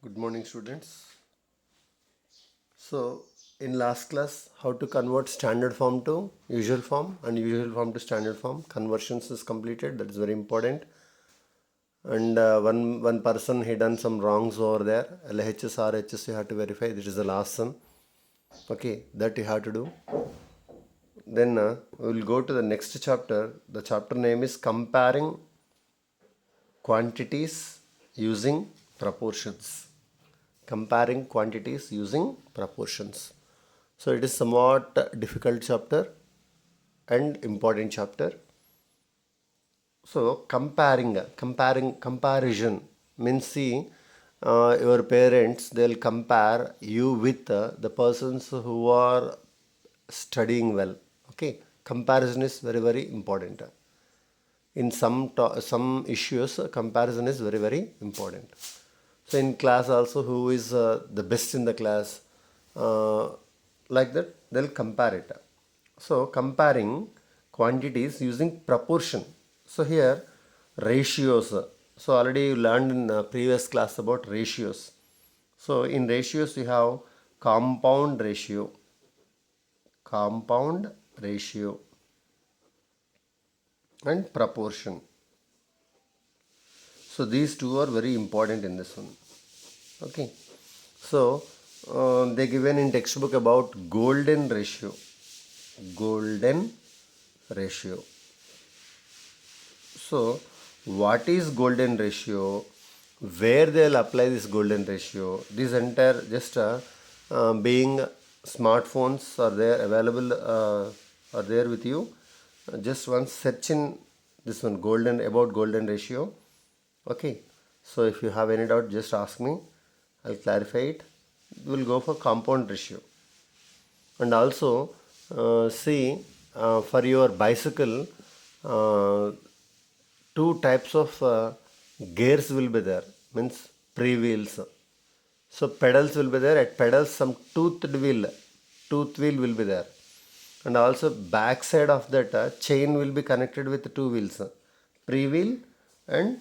Good morning, students. So, in last class, how to convert standard form to usual form and usual form to standard form. Conversions is completed. That is very important. And one person he done some wrongs over there. LHS, RHS you have to verify. This is the last one. Okay, that you have to do. Then we will go to the next chapter. The chapter name is comparing quantities using proportions. Comparing quantities using proportions. So it is somewhat difficult chapter and important chapter. So comparison means see your parents they'll compare you with the persons who are studying well. Okay, comparison is very important. In some issues, comparison is very important. So in class also, who is the best in the class, uh, like that they'll compare it. So comparing quantities using proportion. So here ratios. So already you learned in previous class about ratios. So in ratios you have compound ratio, compound ratio and proportion. So these two are very important in this one. Okay. So they given in textbook about golden ratio. Golden ratio. So what is golden ratio? Where they'll apply this golden ratio? This entire just being smartphones are there available are there with you. Just one search in this one golden about golden ratio. Okay. So if you have any doubt, just ask me. I'll clarify it. We'll go for compound ratio. And also see for your bicycle, two types of gears will be there. Means pre-wheels. So pedals will be there. At pedals, some tooth wheel will be there. And also back side of that chain will be connected with two wheels, pre-wheel and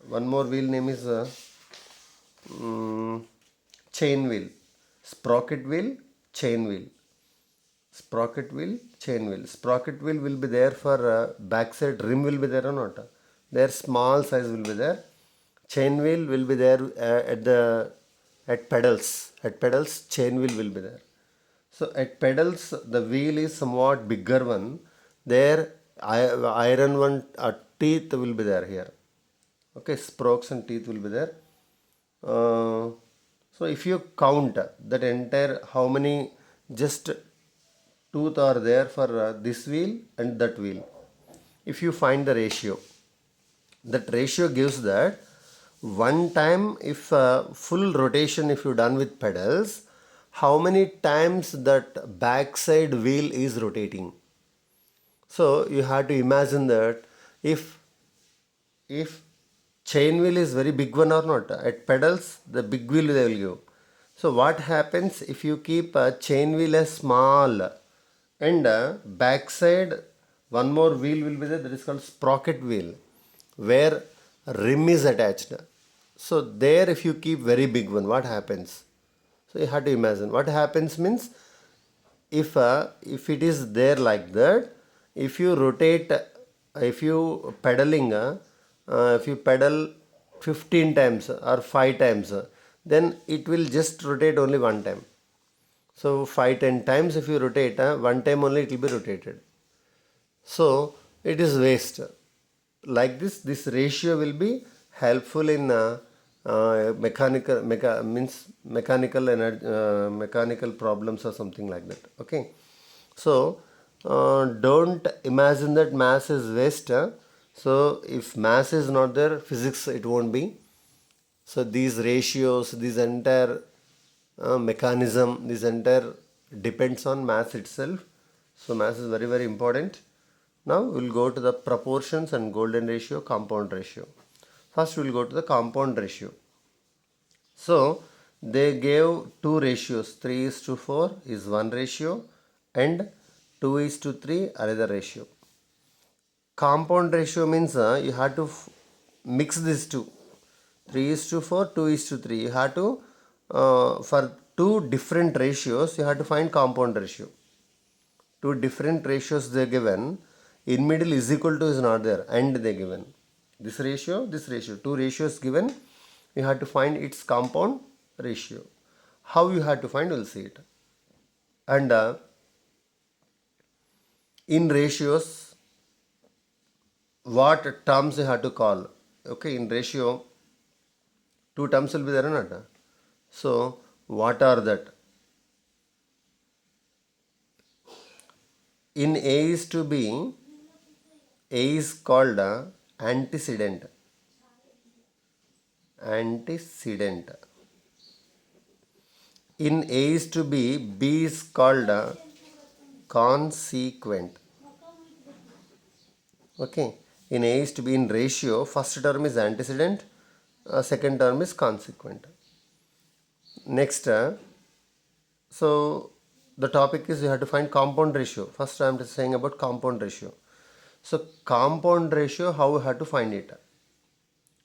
one more wheel name is chain wheel, sprocket wheel, chain wheel, sprocket wheel, chain wheel. Sprocket wheel will be there for backside rim will be there or not. Their small size will be there. Chain wheel will be there at pedals. At pedals, chain wheel will be there. So at pedals, the wheel is somewhat bigger one. There, iron one teeth will be there here. Okay, spokes and teeth will be there. Uh, so if you count that entire how many just tooth are there for this wheel and that wheel, if you find the ratio, that ratio gives that one time if full rotation if you done with pedals, how many times that backside wheel is rotating. So you have to imagine that if chain wheel is very big one or not, at pedals the big wheel they will give. So what happens if you keep a chain wheel as small and backside one more wheel will be there, that is called sprocket wheel, where rim is attached. So there if you keep very big one, what happens? So you have to imagine what happens means if it is there like that, if you rotate, if you pedaling, if you pedal 15 times or 5 times, then it will just rotate only one time. So 5 10 times if you rotate, one time only it will be rotated. So it is waste. Like this ratio will be helpful in mechanical problems or something like that. Okay. So don't imagine that mass is waste. So if mass is not there, physics it won't be. So these ratios, this entire mechanism, this entire depends on mass itself. So mass is very important. Now we will go to the proportions and golden ratio, compound ratio. First we will go to the compound ratio. So they gave two ratios, 3 is to 4 is one ratio and 2 is to 3 another ratio. Compound ratio means you have to mix these two. 3 is to 4, 2 is to 3. You have to, for two different ratios, you have to find compound ratio. Two different ratios they given. In middle is equal to is not there, and they given. This ratio, two ratios given. You have to find its compound ratio. How you have to find, we'll see it. And in ratios, what terms you have to call? Okay, in ratio, two terms will be there or not? So, what are that? In A is to B, A is called antecedent. Antecedent. In A is to B is called consequent. Okay. In A is to B, in ratio, first term is antecedent, second term is consequent. Next, so the topic is you have to find compound ratio. First I am saying about compound ratio. So compound ratio, how you have to find it?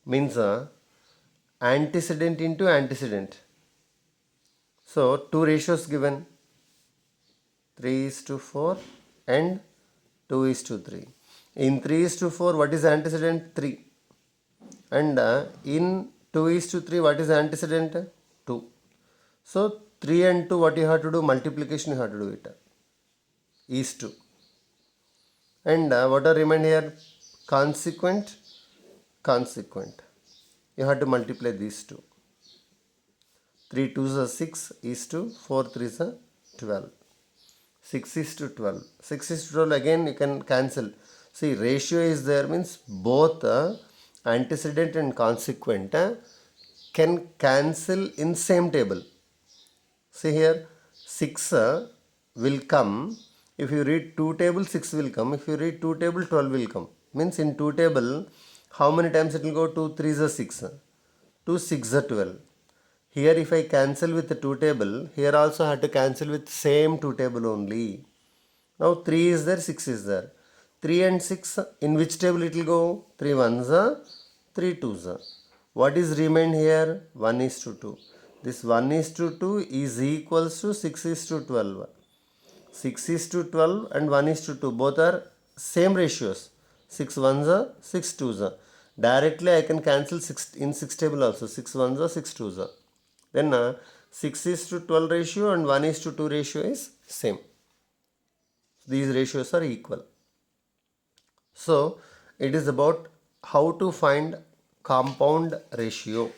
Means antecedent into antecedent. So two ratios given, 3 is to 4 and 2 is to 3. In 3 is to 4, what is antecedent? 3. And in 2 is to 3, what is antecedent? 2. So 3 and 2, what you have to do? Multiplication you have to do it. Is 2. And what are remain here? Consequent, consequent. You have to multiply these two. 3 2s are 6 is to 4 3s are 12. 6 is to 12. 6 is to 12, again you can cancel. See, ratio is there means both antecedent and consequent can cancel in same table. See here, 6 will come. If you read 2 table, 6 will come. If you read 2 table, 12 will come. Means in 2 table, how many times it will go? 2 3s are 6. 2 6 are 12. Here if I cancel with the 2 table, here also I have to cancel with same 2 table only. Now 3 is there, 6 is there. 3 and 6, in which table it will go? 3 ones are, 3 twos are. What is remained here? 1 is to 2. This 1 is to 2 is equals to 6 is to 12. 6 is to 12 and 1 is to 2. Both are same ratios. 6 ones are, 6 twos are. Directly I can cancel 6 in 6 table also. 6 ones are, 6 twos are. Then 6 is to 12 ratio and 1 is to 2 ratio is same. These ratios are equal. So it is about how to find compound ratio.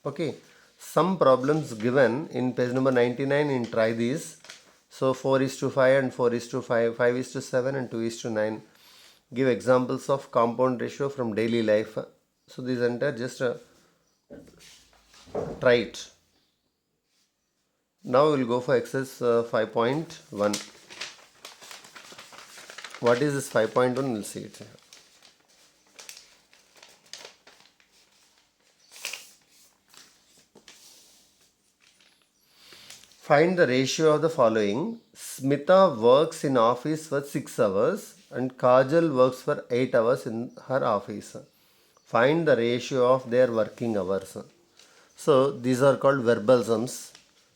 Okay. Some problems given in page number 99 in try these. So 4 is to 5 and 4 is to 5, 5 is to 7 and 2 is to 9. Give examples of compound ratio from daily life. So these entire just try it. Now we will go for exercise 5.1. What is this 5.1? We will see it. Find the ratio of the following. Smita works in office for 6 hours and Kajal works for 8 hours in her office. Find the ratio of their working hours. So these are called verbal sums.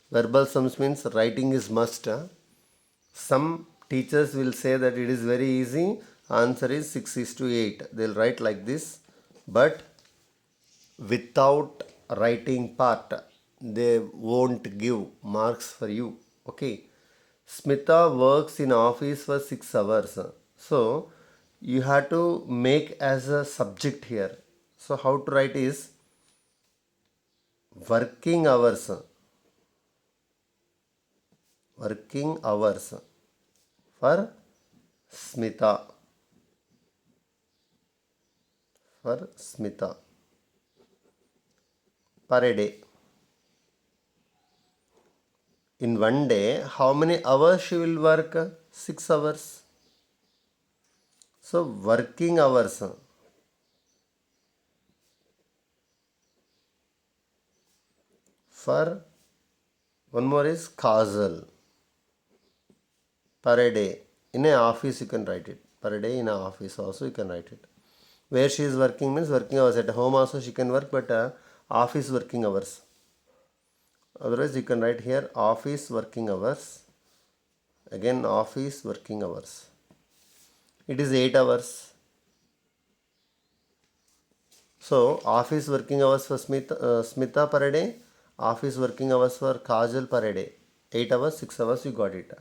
Verbal sums means writing is must. Some teachers will say that it is very easy. Answer is 6 is to 8. They'll write like this. But without writing part, they won't give marks for you. Okay. Smita works in office for 6 hours. So you have to make as a subject here. So how to write is working hours. Working hours for Smita. For Smita. Per a day. In one day, how many hours she will work? 6 hours. So working hours for one more is Kajal. Per a day. In a office you can write it. Per day in a office also you can write it. Where she is working means working hours. At home also she can work, but office working hours. Otherwise you can write here office working hours. Again office working hours. It is 8 hours. So office working hours for Smita per day, office working hours for Kajal per day. 8 hours, 6 hours, you got it.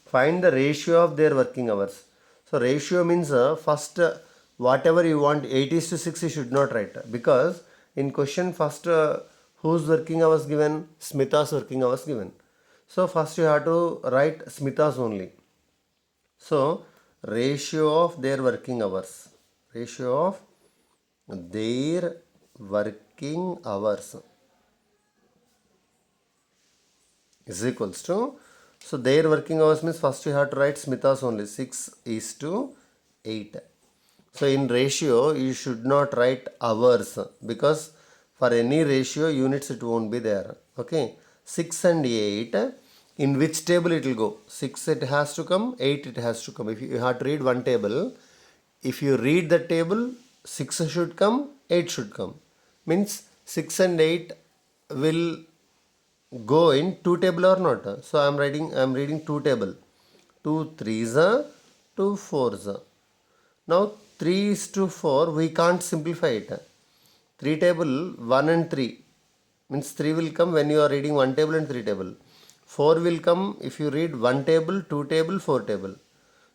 Find the ratio of their working hours. So ratio means first whatever you want 8:6 you should not write, because in question first whose working hours given? Smita's working hours given. So first you have to write Smita's only. So ratio of their working hours. Ratio of their working hours is equals to, so their working hours means first you have to write Smita's only, 6:8. So in ratio you should not write hours, because for any ratio units it won't be there. Okay, 6 and 8, in which table it will go? 6 it has to come, 8 it has to come. If you have to read one table, if you read the table, 6 should come, 8 should come. Means 6 and 8 will go in two table or not. So I am reading two table. 2 threes are 2 fours. Now 3 is to 4, we can't simplify it. 3 table 1 and 3 means 3 will come when you are reading one table and 3 table. 4 will come if you read one table, 2 table, 4 table.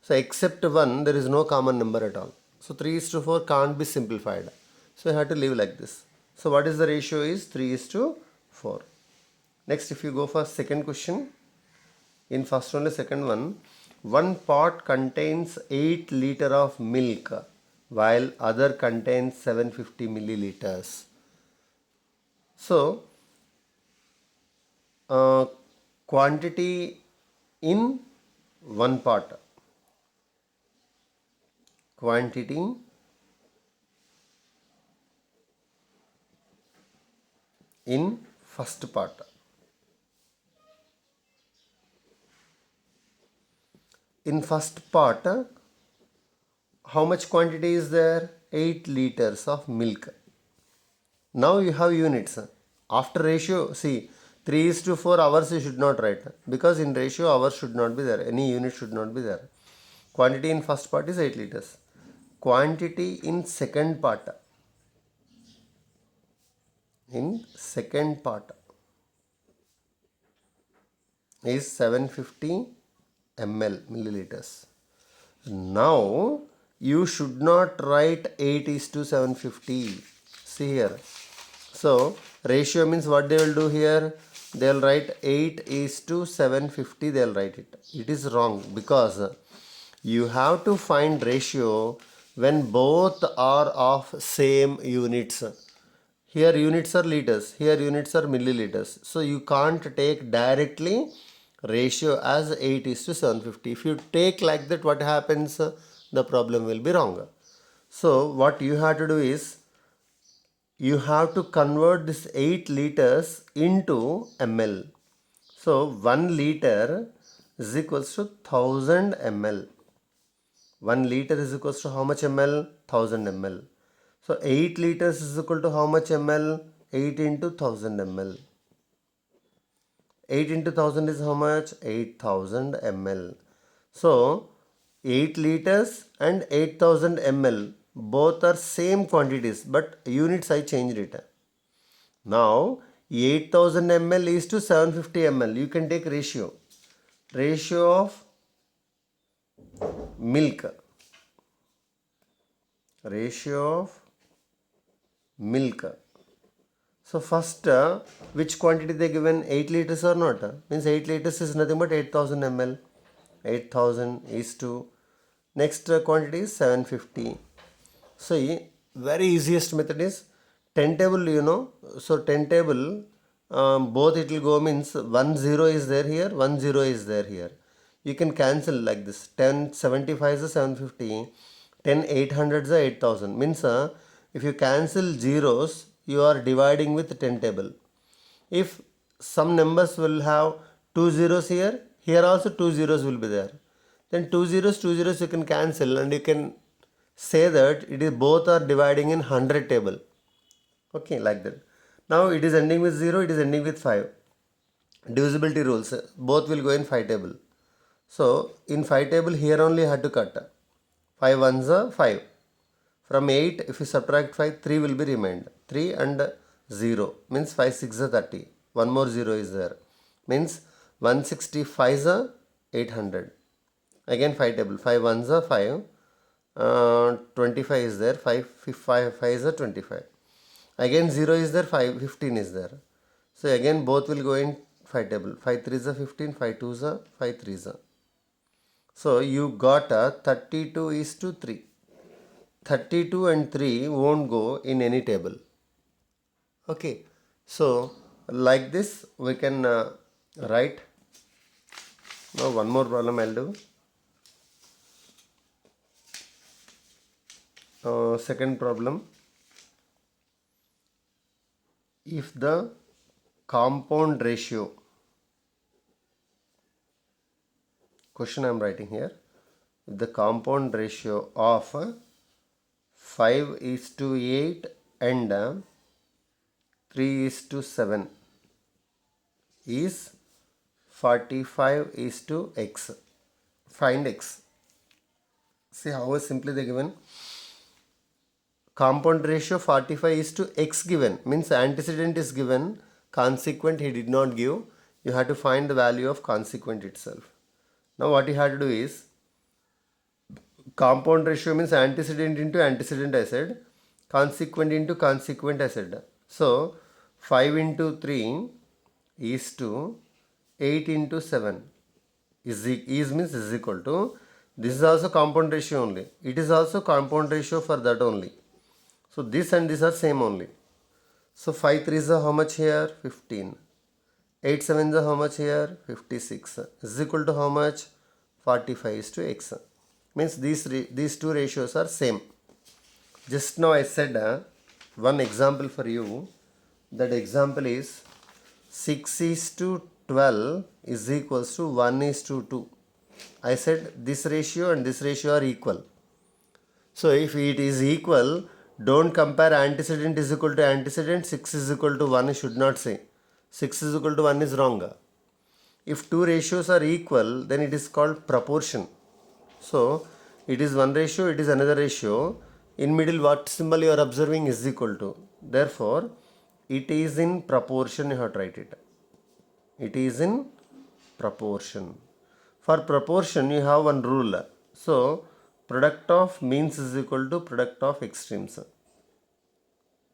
So except 1 there is no common number at all. So 3 is to 4 can't be simplified. So you have to leave like this. So what is the ratio is 3 is to 4. Next, if you go for second question, in first only second one pot contains 8 liter of milk while other contains 750 milliliters. So, quantity in one pot. Quantity in first part. In first part, how much quantity is there? 8 liters of milk. Now you have units. After ratio, see, 3 is to 4 hours you should not write, because in ratio hours should not be there. Any unit should not be there. Quantity in first part is 8 liters. Quantity in second part. In second part is 750 milliliters. Now you should not write 8 is to 750. See here. So ratio means what they will do here? They will write 8 is to 750. They will write it. It is wrong, because you have to find ratio when both are of same units. Here units are liters, here units are milliliters. So you can't take directly ratio as 8 is to 750. If you take like that, what happens? The problem will be wrong. So what you have to do is, you have to convert this 8 liters into ml. So 1 liter is equals to 1000 ml. 1 liter is equals to how much ml? 1000 ml. So 8 liters is equal to how much ml? 8 into 1000 ml. 8 into 1000 is how much? 8000 ml. So 8 liters and 8000 ml both are same quantities, but units I changed it. Now 8000 ml is to 750 ml. You can take ratio. Ratio of milk. Ratio of milk. So first, which quantity they given? 8 liters or not? Means 8 liters is nothing but 8000 ml. 8000 is to, next quantity is 750. So very easiest method is 10 table, you know. So 10 table, both it will go means 1 0 is there here, 1 0 is there here. You can cancel like this. 10 75 is 750, 10 800 is 8000. Means if you cancel zeros, you are dividing with 10 table. If some numbers will have 2 zeros here, here also 2 zeros will be there. Then 2 zeros you can cancel, and you can say that it is both are dividing in 100 table. Okay, like that. Now it is ending with 0, it is ending with 5. Divisibility rules, both will go in 5 table. So in 5 table here only I had to cut. 5 ones are 5. From 8 if you subtract 5, 3 will be remained. 3 and 0 means 5 6 are 30. One more 0 is there. Means 165 is 800. Again 5 table. 5 ones are 5. 25 is there. 5 is 25. Again 0 is there. 15 is there. So again both will go in 5 table. 5 3 is 15. 5 2 is 5 3 is. So you got a 32 is to 3. 32 and 3 won't go in any table. Okay. So like this we can write. Now one more problem I'll do. Second problem. If the compound ratio, question I am writing here, if the compound ratio of 5 is to 8 and 3 is to 7 is 45 is to x. Find x. See how is simply they given. Compound ratio 45 is to x given, means antecedent is given, consequent he did not give. You have to find the value of consequent itself. Now what you have to do is, compound ratio means antecedent into antecedent I said, consequent into consequent I said. So 5 into 3 is to 8 into 7 is means is equal to, this is also compound ratio only. It is also compound ratio for that only. So this and this are same only. So 5 3 is how much here? 15. 8 7 is how much here? 56. Is equal to how much? 45 is to x. Means these two ratios are same. Just now I said one example for you. That example is 6 is to 12 is equals to 1 is to 2. I said this ratio and this ratio are equal. So if it is equal, don't compare antecedent is equal to antecedent, 6 is equal to 1 should not say. 6 is equal to 1 is wrong. If two ratios are equal, then it is called proportion. So it is one ratio, it is another ratio. In middle what symbol you are observing is equal to. Therefore, it is in proportion, you have to write it. It is in proportion. For proportion you have one rule. So product of means is equal to product of extremes.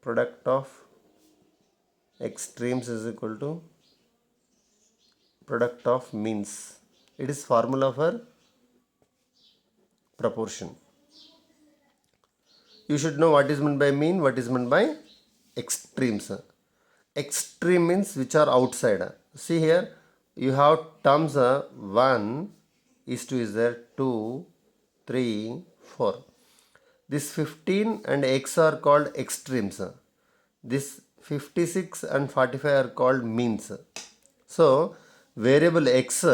Product of extremes is equal to product of means. It is formula for proportion. You should know what is meant by mean, what is meant by extremes. Extreme means which are outside. See here, you have terms 1 is to is there, 2, 3, 4. This 15 and x are called extremes. This 56 and 45 are called means. So variable x,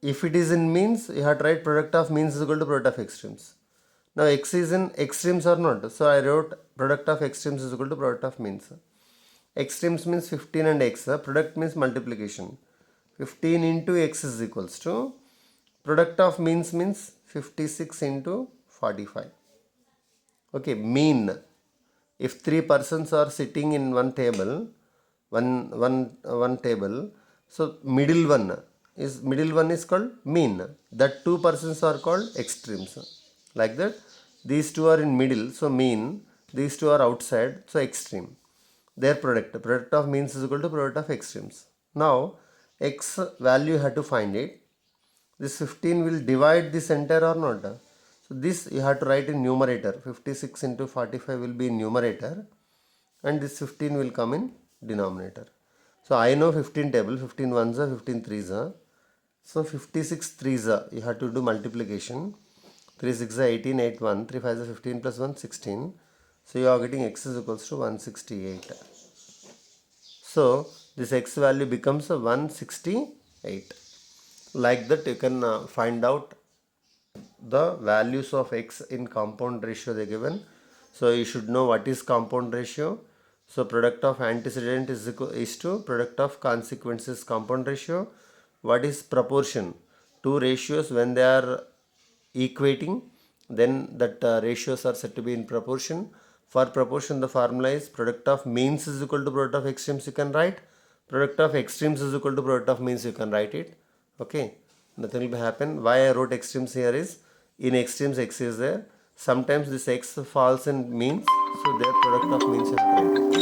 if it is in means, you have to write product of means is equal to product of extremes. Now x is in extremes or not. So I wrote product of extremes is equal to product of means. Extremes means 15 and x. Product means multiplication. 15 into x is equals to product of means 56 into 45. Okay, mean. If three persons are sitting in one table, one table, so middle one is called mean. That two persons are called extremes. Like that, these two are in middle, so mean. These two are outside, so extreme. Their product of means is equal to product of extremes. Now x value you have to find it. This 15 will divide this entire or not. So this you have to write in numerator. 56 into 45 will be in numerator and this 15 will come in denominator. So I know 15 table, 15 ones are, 15 threes are. So 56 threes are, you have to do multiplication. 3 6 are 18, 8 1, 3 5 are 15 plus 1 16. So you are getting x is equals to 168. So this x value becomes a 168. Like that you can find out the values of x in compound ratio they given. So you should know what is compound ratio. So product of antecedent is to product of consequences compound ratio. What is proportion? Two ratios when they are equating, then that ratios are said to be in proportion. For proportion, the formula is product of means is equal to product of extremes, you can write. Product of extremes is equal to product of means, you can write it. Okay, nothing will happen. Why I wrote extremes here is, in extremes x is there. Sometimes this x falls in means, so their product of means is write it.